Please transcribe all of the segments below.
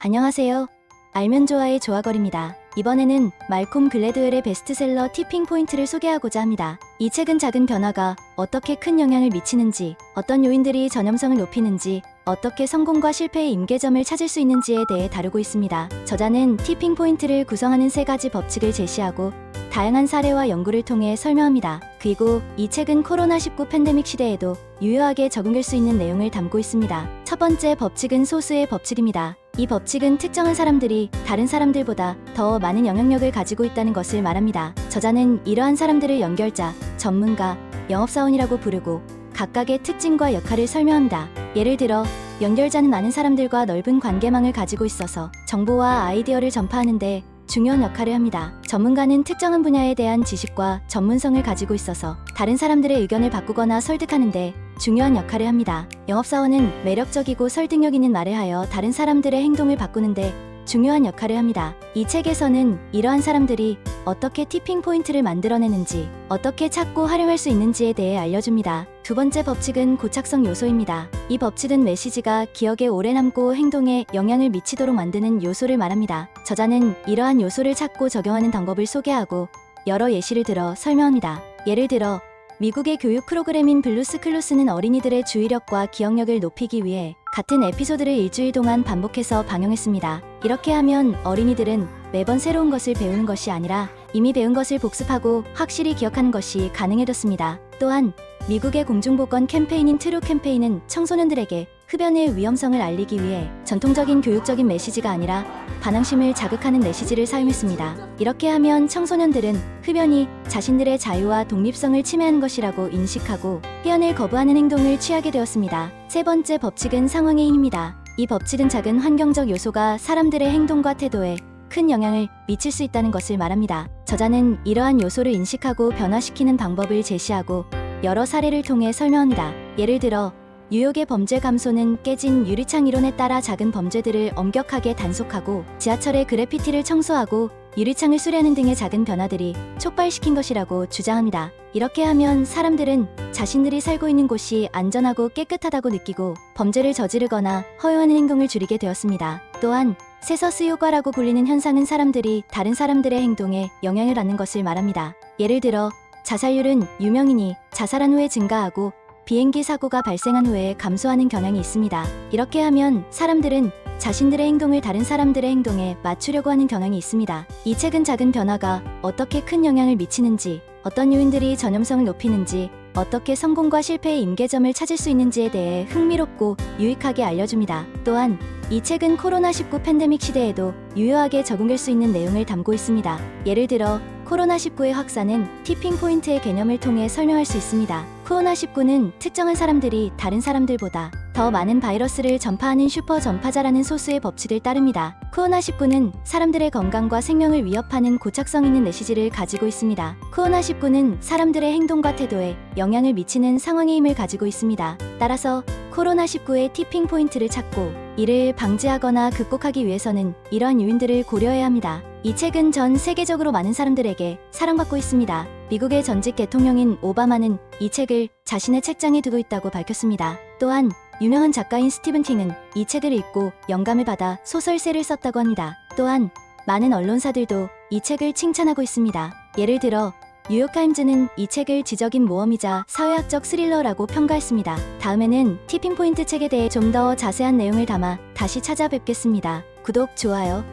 안녕하세요. 알면 좋아의 조아걸입니다. 이번에는 말콤 글래드웰의 베스트셀러 티핑 포인트를 소개하고자 합니다. 이 책은 작은 변화가 어떻게 큰 영향을 미치는지, 어떤 요인들이 전염성을 높이는지, 어떻게 성공과 실패의 임계점을 찾을 수 있는지에 대해 다루고 있습니다. 저자는 티핑 포인트를 구성하는 3가지 법칙을 제시하고 다양한 사례와 연구를 통해 설명합니다. 그리고 이 책은 코로나19 팬데믹 시대에도 유효하게 적용될 수 있는 내용을 담고 있습니다. 첫 번째 법칙은 소수의 법칙입니다. 이 법칙은 특정한 사람들이 다른 사람들보다 더 많은 영향력을 가지고 있다는 것을 말합니다. 저자는 이러한 사람들을 연결자, 전문가, 영업사원이라고 부르고 각각의 특징과 역할을 설명합니다. 예를 들어 연결자는 많은 사람들과 넓은 관계망을 가지고 있어서 정보와 아이디어를 전파하는데 중요한 역할을 합니다. 전문가는 특정한 분야에 대한 지식과 전문성을 가지고 있어서 다른 사람들의 의견을 바꾸거나 설득하는데 중요한 역할을 합니다. 영업사원은 매력적이고 설득력 있는 말을 하여 다른 사람들의 행동을 바꾸는데 중요한 역할을 합니다. 이 책에서는 이러한 사람들이 어떻게 티핑 포인트를 만들어내는지, 어떻게 찾고 활용할 수 있는지에 대해 알려줍니다. 두 번째 법칙은 고착성 요소입니다. 이 법칙은 메시지가 기억에 오래 남고 행동에 영향을 미치도록 만드는 요소를 말합니다. 저자는 이러한 요소를 찾고 적용하는 방법을 소개하고 여러 예시를 들어 설명합니다. 예를 들어 미국의 교육 프로그램인 블루스 클로스는 어린이들의 주의력과 기억력을 높이기 위해 같은 에피소드를 일주일 동안 반복해서 방영했습니다. 이렇게 하면 어린이들은 매번 새로운 것을 배우는 것이 아니라 이미 배운 것을 복습하고 확실히 기억하는 것이 가능해졌습니다. 또한 미국의 공중보건 캠페인인 트루 캠페인은 청소년들에게 흡연의 위험성을 알리기 위해 전통적인 교육적인 메시지가 아니라 반항심을 자극하는 메시지를 사용했습니다. 이렇게 하면 청소년들은 흡연이 자신들의 자유와 독립성을 침해하는 것이라고 인식하고 흡연을 거부하는 행동을 취하게 되었습니다. 세 번째 법칙은 상황의 힘입니다. 이 법칙은 작은 환경적 요소가 사람들의 행동과 태도에 큰 영향을 미칠 수 있다는 것을 말합니다. 저자는 이러한 요소를 인식하고 변화시키는 방법을 제시하고 여러 사례를 통해 설명합니다. 예를 들어 뉴욕의 범죄 감소는 깨진 유리창 이론에 따라 작은 범죄들을 엄격하게 단속하고 지하철의 그래피티를 청소하고 유리창을 수리하는 등의 작은 변화들이 촉발시킨 것이라고 주장합니다. 이렇게 하면 사람들은 자신들이 살고 있는 곳이 안전하고 깨끗하다고 느끼고 범죄를 저지르거나 허용하는 행동을 줄이게 되었습니다. 또한 세서스 효과라고 불리는 현상은 사람들이 다른 사람들의 행동에 영향을 받는 것을 말합니다. 예를 들어 자살률은 유명인이 자살한 후에 증가하고 비행기 사고가 발생한 후에 감소하는 경향이 있습니다. 이렇게 하면 사람들은 자신들의 행동을 다른 사람들의 행동에 맞추려고 하는 경향이 있습니다. 이 책은 작은 변화가 어떻게 큰 영향을 미치는지, 어떤 요인들이 전염성을 높이는지, 어떻게 성공과 실패의 임계점을 찾을 수 있는지에 대해 흥미롭고 유익하게 알려줍니다. 또한 이 책은 코로나19 팬데믹 시대에도 유효하게 적용될 수 있는 내용을 담고 있습니다. 예를 들어 코로나19의 확산은 티핑 포인트의 개념을 통해 설명할 수 있습니다. 코로나19는 특정한 사람들이 다른 사람들보다 더 많은 바이러스를 전파하는 슈퍼 전파자라는 소수의 법칙을 따릅니다. 코로나19는 사람들의 건강과 생명을 위협하는 고착성 있는 메시지를 가지고 있습니다. 코로나19는 사람들의 행동과 태도에 영향을 미치는 상황의 힘을 가지고 있습니다. 따라서 코로나19의 티핑 포인트를 찾고 이를 방지하거나 극복하기 위해서는 이러한 요인들을 고려해야 합니다. 이 책은 전 세계적으로 많은 사람들에게 사랑받고 있습니다. 미국의 전직 대통령인 오바마는 이 책을 자신의 책장에 두고 있다고 밝혔습니다. 또한 유명한 작가인 스티븐 킹은 이 책을 읽고 영감을 받아 소설세를 썼다고 합니다. 또한 많은 언론사들도 이 책을 칭찬하고 있습니다. 예를 들어 뉴욕타임즈는 이 책을 지적인 모험이자 사회학적 스릴러라고 평가했습니다. 다음에는 티핑 포인트 책에 대해 좀 더 자세한 내용을 담아 다시 찾아뵙겠습니다. 구독, 좋아요,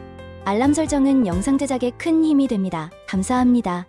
알람 설정은 영상 제작에 큰 힘이 됩니다. 감사합니다.